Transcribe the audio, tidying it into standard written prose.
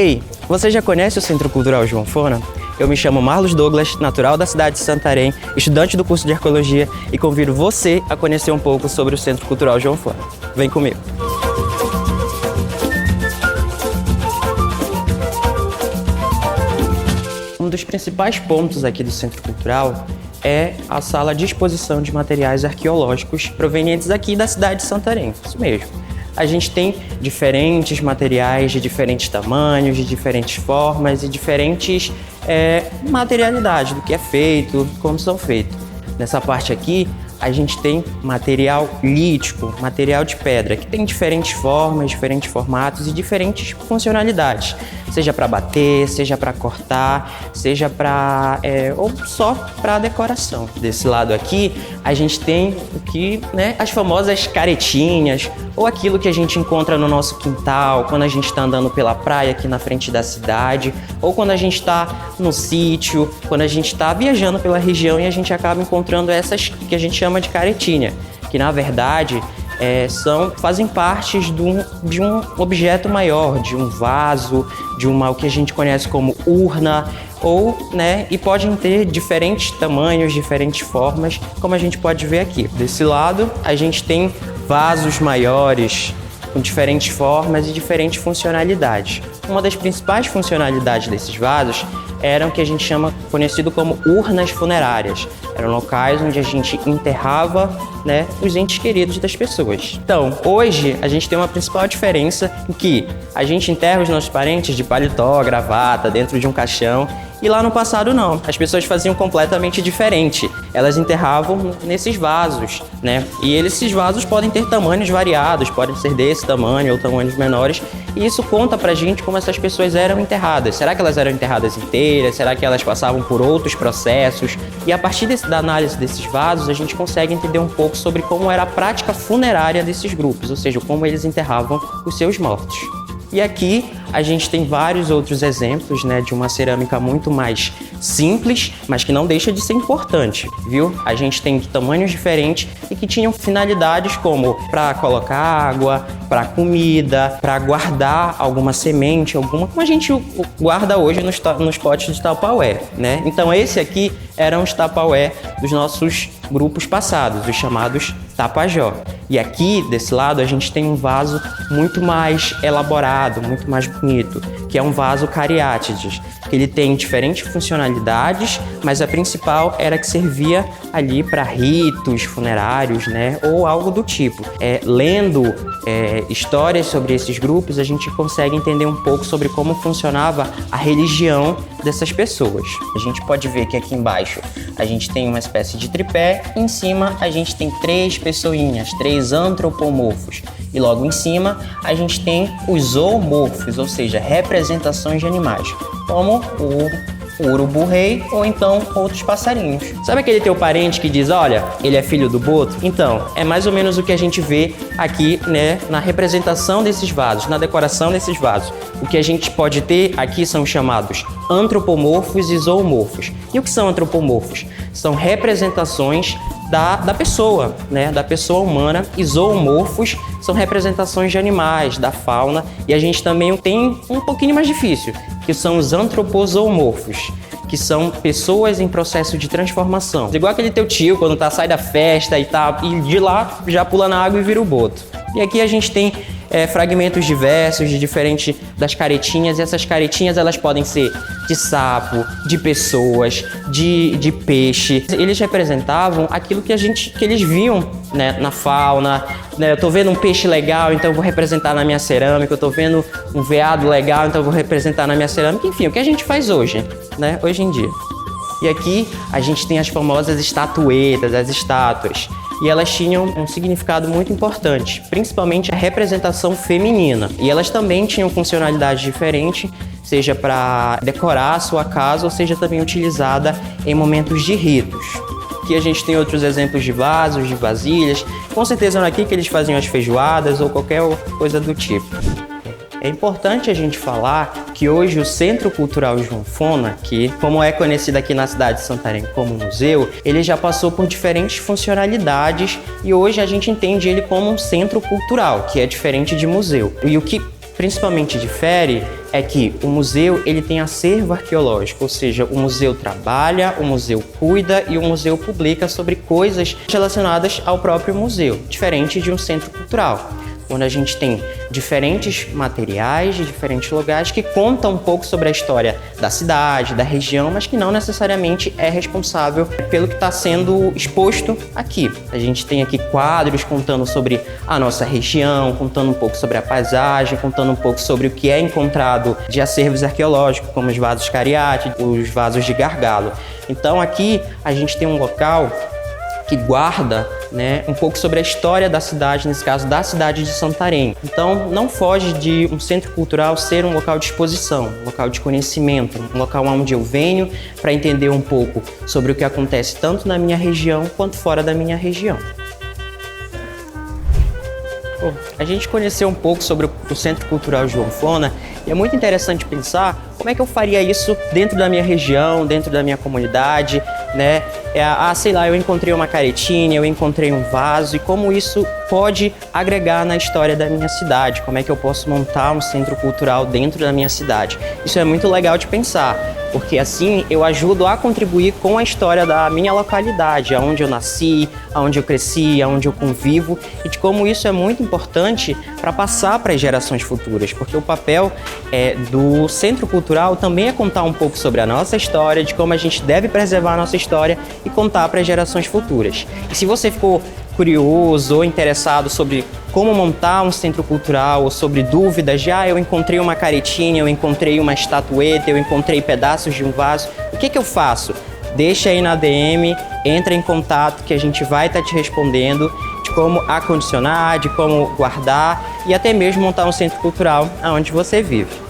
Ei, você já conhece o Centro Cultural João Fona? Eu me chamo Marlos Douglas, natural da cidade de Santarém, estudante do curso de Arqueologia e convido você a conhecer um pouco sobre o Centro Cultural João Fona. Vem comigo! Um dos principais pontos aqui do Centro Cultural é a sala de exposição de materiais arqueológicos provenientes aqui da cidade de Santarém, isso mesmo. A gente tem diferentes materiais de diferentes tamanhos, de diferentes formas e diferentes materialidades do que é feito, como são feitos. Nessa parte aqui, a gente tem material lítico, material de pedra, que tem diferentes formas, diferentes formatos e diferentes funcionalidades. Seja para bater, seja para cortar, seja para ou só para decoração. Desse lado aqui, a gente tem o que, as famosas caretinhas, ou aquilo que a gente encontra no nosso quintal, quando a gente está andando pela praia aqui na frente da cidade, ou quando a gente está no sítio, quando a gente está viajando pela região e a gente acaba encontrando essas que a gente chama de caretinha, que na verdade fazem parte de um objeto maior, de um vaso, de o que a gente conhece como urna, e podem ter diferentes tamanhos, diferentes formas, como a gente pode ver aqui. Desse lado, a gente tem vasos maiores, com diferentes formas e diferentes funcionalidades. Uma das principais funcionalidades desses vasos eram o que a gente conhecido como urnas funerárias. Eram locais onde a gente enterrava, os entes queridos das pessoas. Então, hoje a gente tem uma principal diferença em que a gente enterra os nossos parentes de paletó, gravata, dentro de um caixão. E lá no passado não, as pessoas faziam completamente diferente. Elas enterravam nesses vasos, E esses vasos podem ter tamanhos variados, podem ser desse tamanho ou tamanhos menores. E isso conta pra gente como essas pessoas eram enterradas. Será que elas eram enterradas inteiras? Será que elas passavam por outros processos? E a partir da análise desses vasos, a gente consegue entender um pouco sobre como era a prática funerária desses grupos, ou seja, como eles enterravam os seus mortos. E aqui a gente tem vários outros exemplos, de uma cerâmica muito mais simples, mas que não deixa de ser importante, viu? A gente tem de tamanhos diferentes e que tinham finalidades como para colocar água, para comida, para guardar alguma semente, como a gente guarda hoje nos potes de Tupperware, Então esse aqui eram os Tupperware dos nossos grupos passados, os chamados Tapajós. E aqui, desse lado, a gente tem um vaso muito mais elaborado, muito mais bonito, que é um vaso cariátides, que ele tem diferentes funcionalidades, mas a principal era que servia ali para ritos funerários, ou algo do tipo. Lendo histórias sobre esses grupos, a gente consegue entender um pouco sobre como funcionava a religião dessas pessoas. A gente pode ver que aqui embaixo a gente tem uma espécie de tripé, e em cima a gente tem três pessoinhas, três antropomorfos. E logo em cima a gente tem os zoomorfos, ou seja, representações de animais, como o urubu-rei ou então outros passarinhos. Sabe aquele teu parente que diz, olha, ele é filho do boto? Então, é mais ou menos o que a gente vê aqui, na representação desses vasos, na decoração desses vasos. O que a gente pode ter aqui são chamados antropomorfos e zoomorfos. E o que são antropomorfos? São representações da pessoa, da pessoa humana, e zoomorfos são representações de animais, da fauna, e a gente também tem um pouquinho mais difícil, que são os antropozoomorfos, que são pessoas em processo de transformação. Igual aquele teu tio, quando sai da festa e de lá já pula na água e vira o boto. E aqui a gente tem fragmentos diversos, diferente das caretinhas, e essas caretinhas elas podem ser de sapo, de pessoas, de peixe. Eles representavam aquilo que eles viam, na fauna. Eu tô vendo um peixe legal, então eu vou representar na minha cerâmica. Eu tô vendo um veado legal, então eu vou representar na minha cerâmica. Enfim, o que a gente faz hoje, hoje em dia. E aqui a gente tem as famosas estatuetas, as estátuas. E elas tinham um significado muito importante, principalmente a representação feminina. E elas também tinham funcionalidade diferente, seja para decorar a sua casa, ou seja também utilizada em momentos de ritos. Aqui a gente tem outros exemplos de vasos, de vasilhas. Com certeza não é aqui que eles faziam as feijoadas ou qualquer coisa do tipo. É importante a gente falar que hoje o Centro Cultural João Fona, que como é conhecido aqui na cidade de Santarém como museu, ele já passou por diferentes funcionalidades e hoje a gente entende ele como um centro cultural, que é diferente de museu. E o que principalmente difere é que o museu ele tem acervo arqueológico, ou seja, o museu trabalha, o museu cuida e o museu publica sobre coisas relacionadas ao próprio museu, diferente de um centro cultural, onde a gente tem diferentes materiais de diferentes lugares que contam um pouco sobre a história da cidade, da região, mas que não necessariamente é responsável pelo que está sendo exposto aqui. A gente tem aqui quadros contando sobre a nossa região, contando um pouco sobre a paisagem, contando um pouco sobre o que é encontrado de acervos arqueológicos, como os vasos Cariati, os vasos de Gargalo. Então aqui a gente tem um local que guarda, né, um pouco sobre a história da cidade, nesse caso da cidade de Santarém. Então não foge de um centro cultural ser um local de exposição, um local de conhecimento, um local onde eu venho para entender um pouco sobre o que acontece tanto na minha região quanto fora da minha região. Bom, a gente conheceu um pouco sobre o Centro Cultural João Fona e é muito interessante pensar como é que eu faria isso dentro da minha região, dentro da minha comunidade, né? Sei lá, eu encontrei uma caretinha, eu encontrei um vaso e como isso pode agregar na história da minha cidade, como é que eu posso montar um centro cultural dentro da minha cidade. Isso é muito legal de pensar, porque assim eu ajudo a contribuir com a história da minha localidade, aonde eu nasci, aonde eu cresci, aonde eu convivo e de como isso é muito importante para passar para as gerações futuras, porque o papel do centro cultural também é contar um pouco sobre a nossa história, de como a gente deve preservar a nossa história e contar para as gerações futuras. E se você ficou curioso ou interessado sobre como montar um centro cultural ou sobre dúvidas de eu encontrei uma caretinha, eu encontrei uma estatueta, eu encontrei pedaços de um vaso, o que eu faço? Deixa aí na DM, entra em contato que a gente vai estar te respondendo de como acondicionar, de como guardar e até mesmo montar um centro cultural onde você vive.